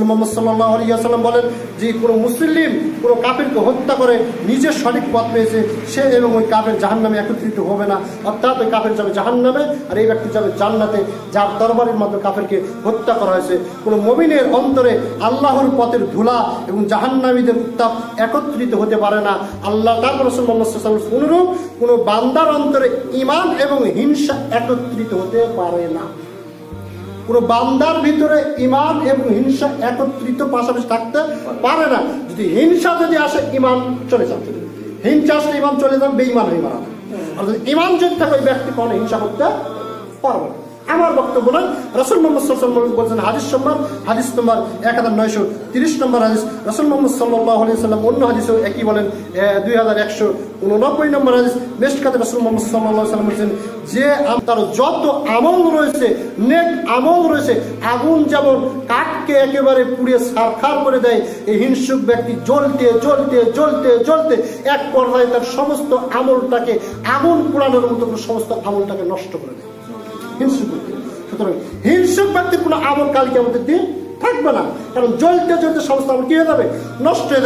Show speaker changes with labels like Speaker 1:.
Speaker 1: মুহাম্মদ সাল্লাল্লাহু আলাইহি ওয়াসাল্লাম বলেন যে কোনো মুসলিম কোনো কাফিরকে হত্যা করে নিজের সঠিক পথ পেয়েছে, সে এবং ওই কাফের জাহান্নামে একত্রিত হবে না, অর্থাৎ ওই কাফের যাবে জাহান্নামে আর এই ব্যক্তি যাবে জান্নাতে, যার তরবারির মাধ্যমে কাফেরকে হত্যা করা হয়েছে। কোনো মুমিনের অন্তরে আল্লাহর পথের ধুলা এবং জাহান্নামীদের উত্তাপ একত্রিত হতে পারে না। আল্লাহ তাআলা রাসূল মুহাম্মদ সাল্লাল্লাহু আলাইহি ওয়াসাল্লাম অনুরূপ কোনো বান্দার অন্তরে ঈমান এবং হিংসা একত্রিত হতে পারে না। কোনো বান্দার ভিতরে ঈমান এবং হিংসা একত্রিত পাশাপাশি থাকতে পারে না। যদি হিংসা যদি আসে ঈমান চলে যাবে, হিংসা আসলে ঈমান চলে যাবে, বেঈমান হয়ে মারা যাবে। আর যদি ঈমান যদি থাকে ওই ব্যক্তি কোনো হিংসা করতে পারবে না। আমার বক্তব্য নয়, রাসূল মুহাম্মদ সাল্লাল্লাহু আলাইহি ওয়াসাল্লাম বলেছেন, হাদিস নম্বর 1930 নম্বর হাদিস, রাসূল মুহাম্মদ সাল্লাল্লাহু আলাইহি ওয়াসাল্লাম অন্য হাদিসেও একই বলেন, 2189 নম্বর হাদিস মেশকাতে রাসূল মুহাম্মদ সাল্লাল্লাহু আলাইহি ওয়াসাল্লাম বলেছেন যে তার যত আমল রয়েছে, নেক আমল রয়েছে, আগুন যেমন কাঠকে একেবারে পুড়িয়ে ছারখার করে দেয়, এই হিংসুক ব্যক্তি জ্বলতে জ্বলতে জ্বলতে জ্বলতে এক পর্যায়ে তার সমস্ত আমলটাকে আগুন পোড়ানোর মতো সমস্ত আমলটাকে নষ্ট করে দেয় হিংসুক ব্যক্তি। সুতরাং হিংসুক ব্যক্তির কোনো আমল কালকে আমাদের দিন থাকবে না, কারণ জ্বলতে জ্বলতে সমস্ত আমল কি হয়ে যাবে, নষ্ট হয়ে যাবে।